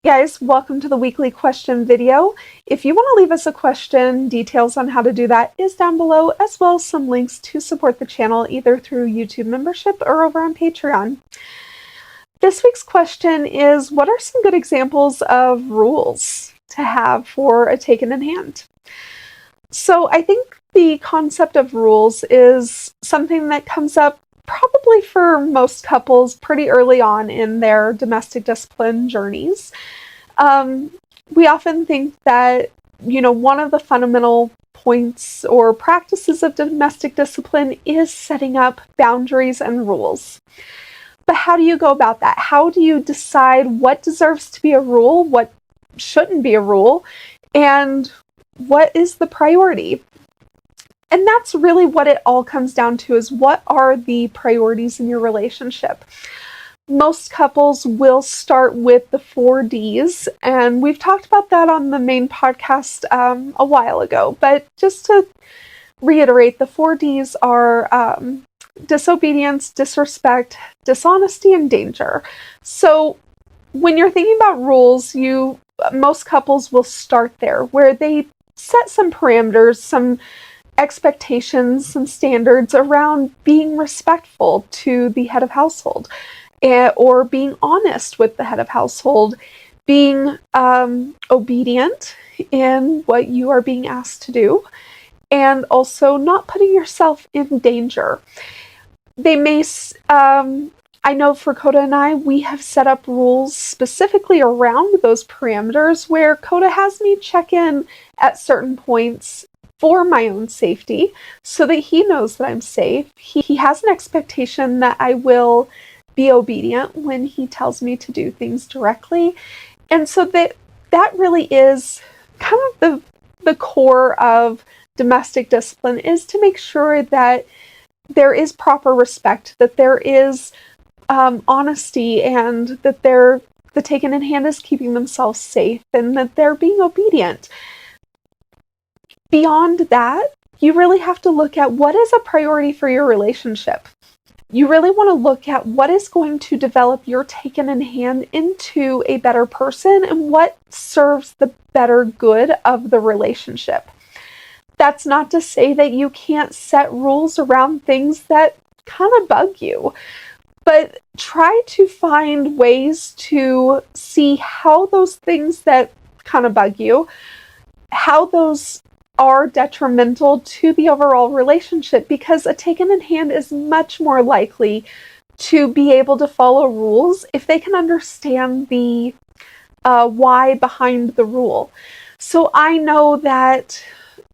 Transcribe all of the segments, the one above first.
Guys, welcome to the weekly question video. If you want to leave us a question, details on how to do that is down below, as well as some links to support the channel either through YouTube membership or over on Patreon. This week's question is, what are some good examples of rules to have for a taken in hand? So I think the concept of rules is something that comes up probably for most couples pretty early on in their domestic discipline journeys. We often think that, one of the fundamental points or practices of domestic discipline is setting up boundaries and rules. But how do you go about that? How do you decide what deserves to be a rule, what shouldn't be a rule, and what is the priority? And that's really what it all comes down to, is what are the priorities in your relationship? Most couples will start with the 4 Ds, and we've talked about that on the main podcast a while ago. But just to reiterate, the 4 Ds are disobedience, disrespect, dishonesty, and danger. So when you're thinking about rules, most couples will start there, where they set some parameters, some expectations, some standards around being respectful to the head of household, or being honest with the head of household, being obedient in what you are being asked to do, and also not putting yourself in danger. They may, I know for Coda and I, we have set up rules specifically around those parameters, where Coda has me check in at certain points for my own safety, so that he knows that I'm safe. He has an expectation that I will be obedient when he tells me to do things directly. And so that really is kind of the core of domestic discipline, is to make sure that there is proper respect, that there is honesty, and that the taken in hand is keeping themselves safe, and that they're being obedient. Beyond that, you really have to look at what is a priority for your relationship. You really want to look at what is going to develop your taken in hand into a better person, and what serves the better good of the relationship. That's not to say that you can't set rules around things that kind of bug you, but try to find ways to see how those things that kind of bug you, how those are detrimental to the overall relationship, because a taken in hand is much more likely to be able to follow rules if they can understand the why behind the rule. So I know that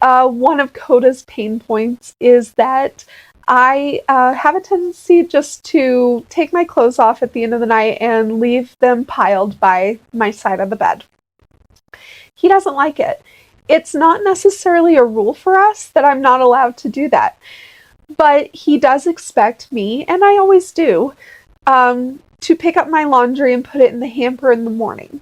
one of Coda's pain points is that I have a tendency just to take my clothes off at the end of the night and leave them piled by my side of the bed. He doesn't like it. It's not necessarily a rule for us that I'm not allowed to do that, but he does expect me, and I always do, to pick up my laundry and put it in the hamper in the morning.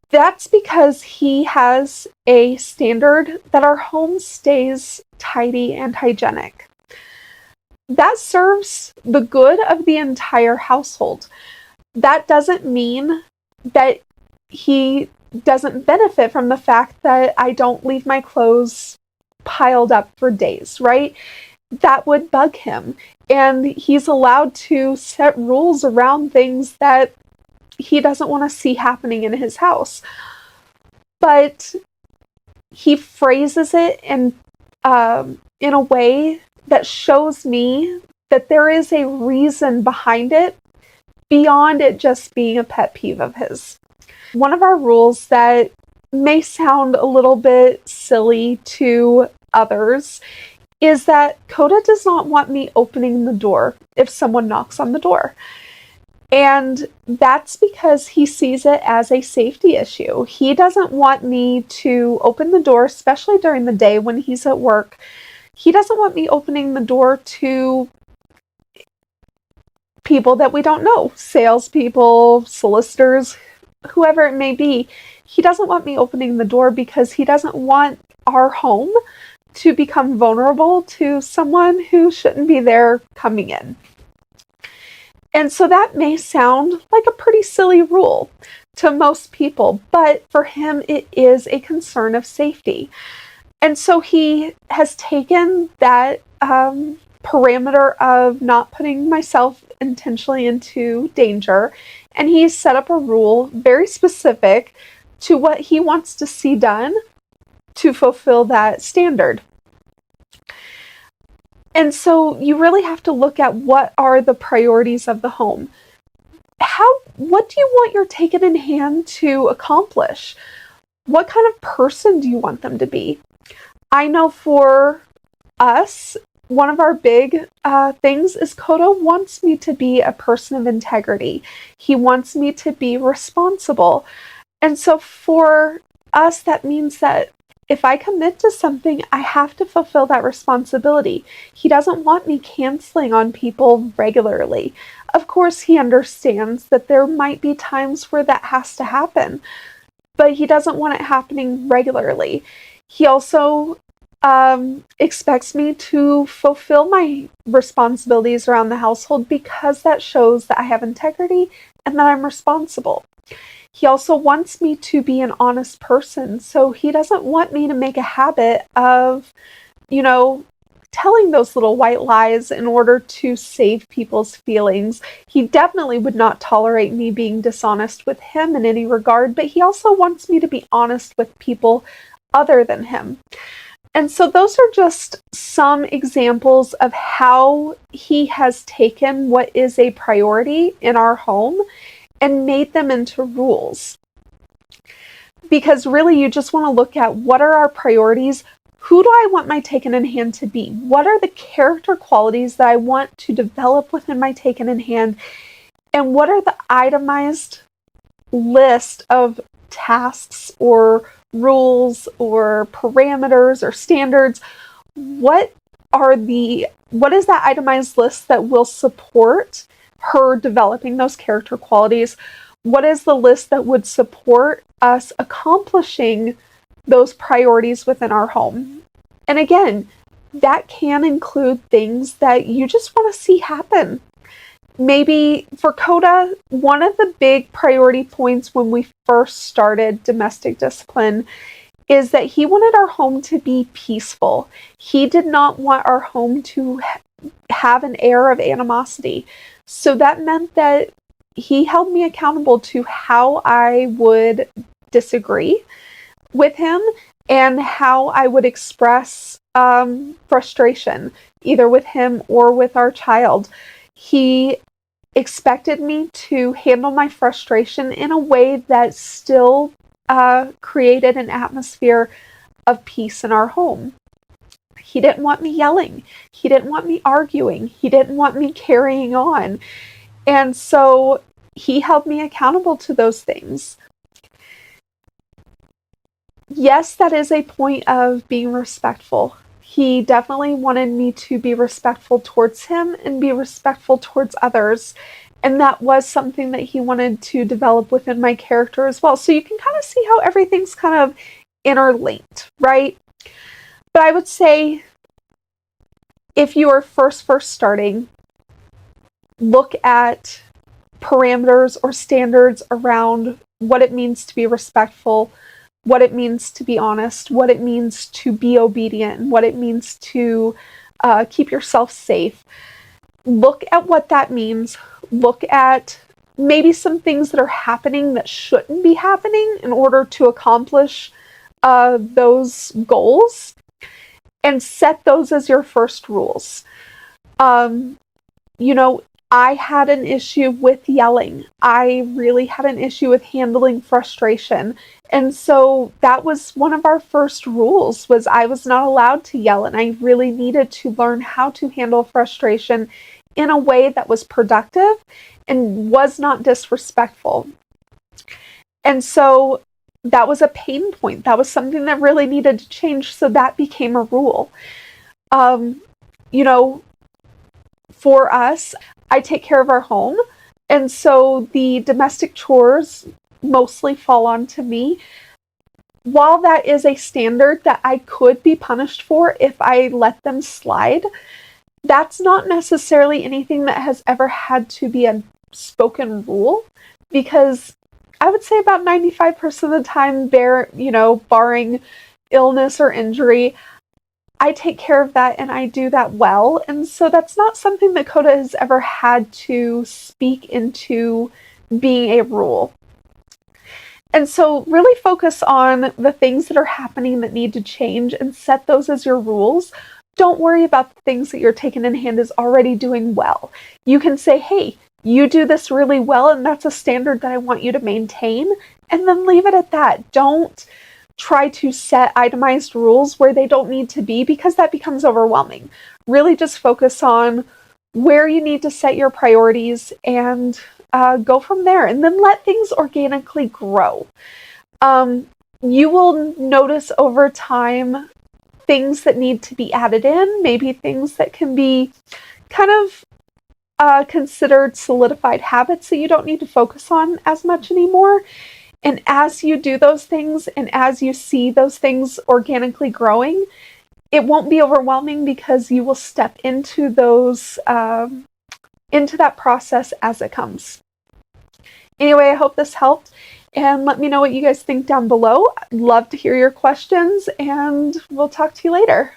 That's because he has a standard that our home stays tidy and hygienic. That serves the good of the entire household. That doesn't mean that he doesn't benefit from the fact that I don't leave my clothes piled up for days, right? That would bug him. And he's allowed to set rules around things that he doesn't want to see happening in his house. But he phrases it in a way that shows me that there is a reason behind it, beyond it just being a pet peeve of his. One of our rules that may sound a little bit silly to others is that Coda does not want me opening the door if someone knocks on the door. And that's because he sees it as a safety issue. He doesn't want me to open the door, especially during the day when he's at work. He doesn't want me opening the door to people that we don't know, salespeople, solicitors, whoever it may be. He doesn't want me opening the door because he doesn't want our home to become vulnerable to someone who shouldn't be there coming in. And so that may sound like a pretty silly rule to most people, but for him, it is a concern of safety. And so he has taken that parameter of not putting myself intentionally into danger, and he's set up a rule very specific to what he wants to see done to fulfill that standard. And so you really have to look at what are the priorities of the home. What do you want your taken in hand to accomplish? What kind of person do you want them to be? I know for us, one of our big things is Kodo wants me to be a person of integrity. He wants me to be responsible. And so for us, that means that if I commit to something, I have to fulfill that responsibility. He doesn't want me canceling on people regularly. Of course, he understands that there might be times where that has to happen, but he doesn't want it happening regularly. He also expects me to fulfill my responsibilities around the household because that shows that I have integrity and that I'm responsible. He also wants me to be an honest person, so he doesn't want me to make a habit of, telling those little white lies in order to save people's feelings. He definitely would not tolerate me being dishonest with him in any regard, but he also wants me to be honest with people other than him. And so those are just some examples of how he has taken what is a priority in our home and made them into rules. Because really, you just want to look at what are our priorities? Who do I want my taken in hand to be? What are the character qualities that I want to develop within my taken in hand? And what are the itemized list of tasks or rules or parameters or standards? What is that itemized list that will support her developing those character qualities? What is the list that would support us accomplishing those priorities within our home? And again, that can include things that you just want to see happen. Maybe for Coda, one of the big priority points when we first started domestic discipline is that he wanted our home to be peaceful. He did not want our home to have an air of animosity. So that meant that he held me accountable to how I would disagree with him and how I would express frustration, either with him or with our child. He expected me to handle my frustration in a way that still created an atmosphere of peace in our home. He didn't want me yelling. He didn't want me arguing. He didn't want me carrying on. And so he held me accountable to those things. Yes, that is a point of being respectful. He definitely wanted me to be respectful towards him and be respectful towards others. And that was something that he wanted to develop within my character as well. So you can kind of see how everything's kind of interlinked, right? But I would say if you are first starting, look at parameters or standards around what it means to be respectful, what it means to be honest, what it means to be obedient, and what it means to keep yourself safe. Look at what that means. Look at maybe some things that are happening that shouldn't be happening in order to accomplish those goals, and set those as your first rules. I had an issue with yelling. I really had an issue with handling frustration. And so that was one of our first rules, was I was not allowed to yell, and I really needed to learn how to handle frustration in a way that was productive and was not disrespectful. And so that was a pain point. That was something that really needed to change, so that became a rule. For us, I take care of our home, and so the domestic chores mostly fall onto me. While that is a standard that I could be punished for if I let them slide, that's not necessarily anything that has ever had to be spoken rule, because I would say about 95% of the time, barring illness or injury, I take care of that and I do that well. And so that's not something that Coda has ever had to speak into being a rule. And so really focus on the things that are happening that need to change and set those as your rules. Don't worry about the things that you're taking in hand as already doing well. You can say, hey, you do this really well, and that's a standard that I want you to maintain, and then leave it at that. Don't try to set itemized rules where they don't need to be, because that becomes overwhelming. Really just focus on where you need to set your priorities and go from there, and then let things organically grow. You will notice over time things that need to be added in, maybe things that can be kind of considered solidified habits that you don't need to focus on as much anymore. And as you do those things, and as you see those things organically growing, it won't be overwhelming, because you will step into those into that process as it comes. Anyway, I hope this helped, and let me know what you guys think down below. I'd love to hear your questions, and we'll talk to you later.